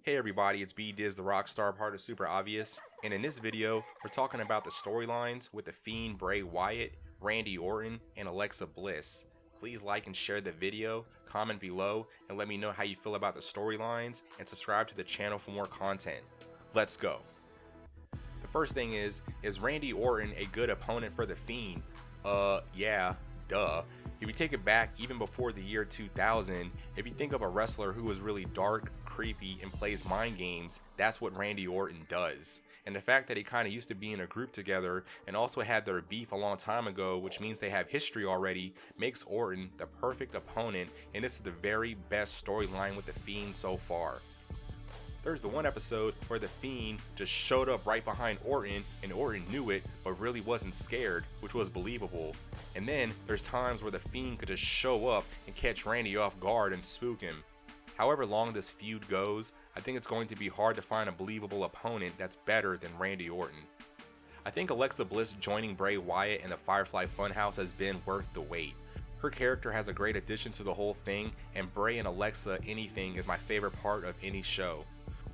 Hey everybody, it's B-Diz the Rockstar, part of SuperObvious, and in this video, we're talking about the storylines with the Fiend Bray Wyatt, Randy Orton, and Alexa Bliss. Please like and share the video, comment below, and let me know how you feel about the storylines, and subscribe to the channel for more content. Let's go. The first thing is Randy Orton a good opponent for the Fiend? Yeah, duh. If you take it back even before the year 2000, if you think of a wrestler who was really dark, creepy, and plays mind games, that's what Randy Orton does. And the fact that he kind of used to be in a group together and also had their beef a long time ago, which means they have history already, makes Orton the perfect opponent, and this is the very best storyline with the Fiend so far. There's the one episode where the Fiend just showed up right behind Orton and Orton knew it but really wasn't scared, which was believable. And then there's times where the Fiend could just show up and catch Randy off guard and spook him. However long this feud goes, I think it's going to be hard to find a believable opponent that's better than Randy Orton. I think Alexa Bliss joining Bray Wyatt in the Firefly Funhouse has been worth the wait. Her character has a great addition to the whole thing, and Bray and Alexa anything is my favorite part of any show.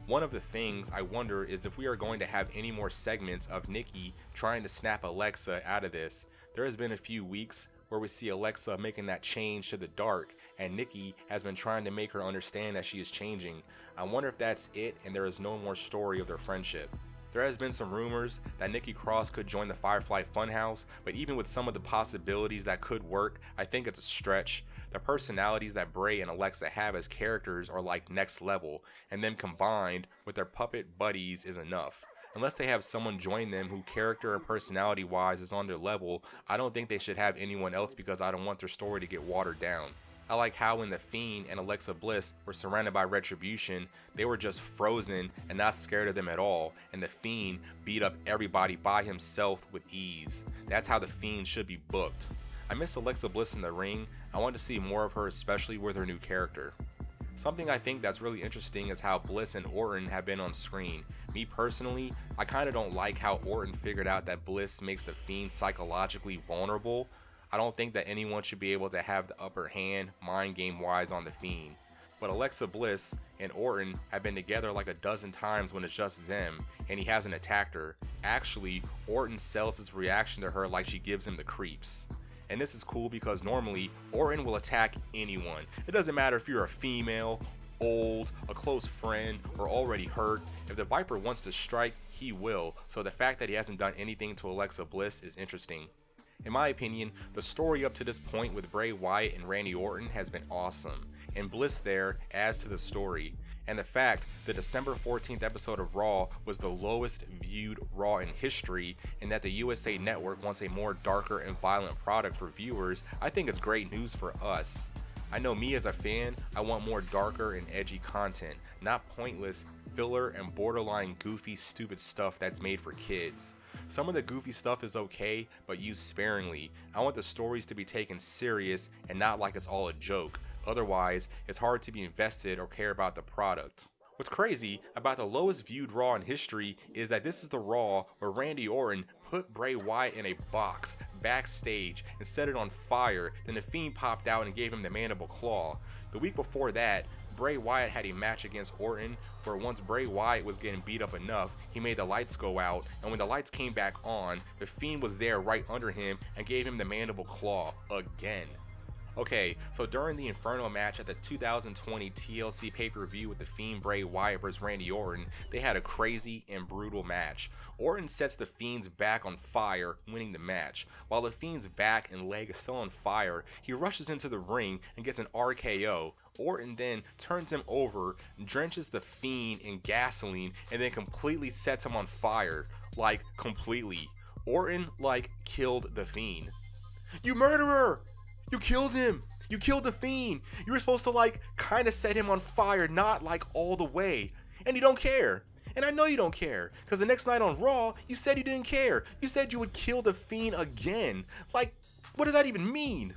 One of the things I wonder is if we are going to have any more segments of Nikki trying to snap Alexa out of this. There has been a few weeks where we see Alexa making that change to the dark, and Nikki has been trying to make her understand that she is changing. I wonder if that's it and there is no more story of their friendship. There has been some rumors that Nikki Cross could join the Firefly Funhouse, but even with some of the possibilities that could work, I think it's a stretch. The personalities that Bray and Alexa have as characters are like next level, and then combined with their puppet buddies is enough. Unless they have someone join them who character and personality wise is on their level, I don't think they should have anyone else because I don't want their story to get watered down. I like how when the Fiend and Alexa Bliss were surrounded by Retribution, they were just frozen and not scared of them at all, and the Fiend beat up everybody by himself with ease. That's how the Fiend should be booked. I miss Alexa Bliss in the ring. I want to see more of her, especially with her new character. Something I think that's really interesting is how Bliss and Orton have been on screen. Me personally, I kind of don't like how Orton figured out that Bliss makes the Fiend psychologically vulnerable. I don't think that anyone should be able to have the upper hand mind game wise on the Fiend. But Alexa Bliss and Orton have been together like a dozen times when it's just them, and he hasn't attacked her. Actually, Orton sells his reaction to her like she gives him the creeps. And this is cool because normally Orton will attack anyone. It doesn't matter if you're a female, old, a close friend, or already hurt. If the Viper wants to strike, he will. So the fact that he hasn't done anything to Alexa Bliss is interesting. In my opinion, the story up to this point with Bray Wyatt and Randy Orton has been awesome, and Bliss there adds to the story. And the fact the December 14th episode of Raw was the lowest viewed Raw in history, and that the USA Network wants a more darker and violent product for viewers, I think is great news for us. I know me as a fan, I want more darker and edgy content, not pointless, filler, and borderline goofy, stupid stuff that's made for kids. Some of the goofy stuff is okay, but used sparingly. I want the stories to be taken serious and not like it's all a joke. Otherwise, it's hard to be invested or care about the product. What's crazy about the lowest viewed Raw in history is that this is the Raw where Randy Orton put Bray Wyatt in a box backstage and set it on fire, then the Fiend popped out and gave him the mandible claw. The week before that, Bray Wyatt had a match against Orton where once Bray Wyatt was getting beat up enough, he made the lights go out, and when the lights came back on, the Fiend was there right under him and gave him the mandible claw again. Okay, so during the Inferno match at the 2020 TLC pay-per-view with the Fiend Bray Wyatt vs Randy Orton, they had a crazy and brutal match. Orton sets the Fiend's back on fire, winning the match. While the Fiend's back and leg is still on fire, he rushes into the ring and gets an RKO. Orton then turns him over, drenches the Fiend in gasoline, and then completely sets him on fire. Like, completely. Orton, killed the Fiend. You murderer! You killed him! You killed the Fiend! You were supposed to kind of set him on fire, not all the way. And you don't care. And I know you don't care, because the next night on Raw, you said you didn't care. You said you would kill the Fiend again. What does that even mean?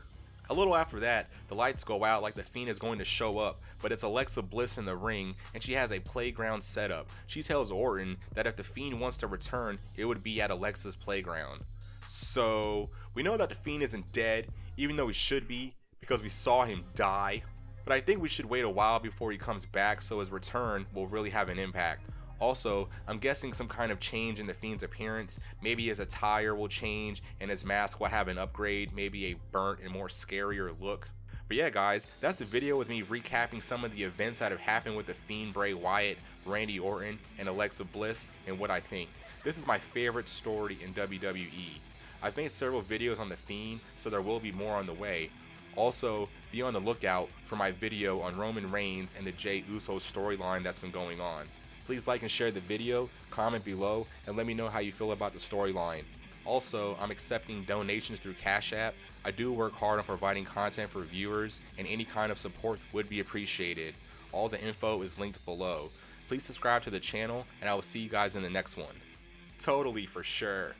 A little after that, the lights go out like the Fiend is going to show up, but it's Alexa Bliss in the ring, and she has a playground setup. She tells Orton that if the Fiend wants to return, it would be at Alexa's playground. So, we know that the Fiend isn't dead, even though he should be, because we saw him die. but I think we should wait a while before he comes back so his return will really have an impact. Also, I'm guessing some kind of change in the Fiend's appearance. Maybe his attire will change and his mask will have an upgrade, maybe a burnt and more scarier look. But yeah guys, that's the video with me recapping some of the events that have happened with the Fiend, Bray Wyatt, Randy Orton, and Alexa Bliss, and what I think. This is my favorite story in WWE. I've made several videos on the Fiend, so there will be more on the way. Also, be on the lookout for my video on Roman Reigns and the Jey Uso storyline that's been going on. Please like and share the video, comment below, and let me know how you feel about the storyline. Also, I'm accepting donations through Cash App. I do work hard on providing content for viewers, and any kind of support would be appreciated. All the info is linked below. Please subscribe to the channel, and I will see you guys in the next one. Totally, for sure.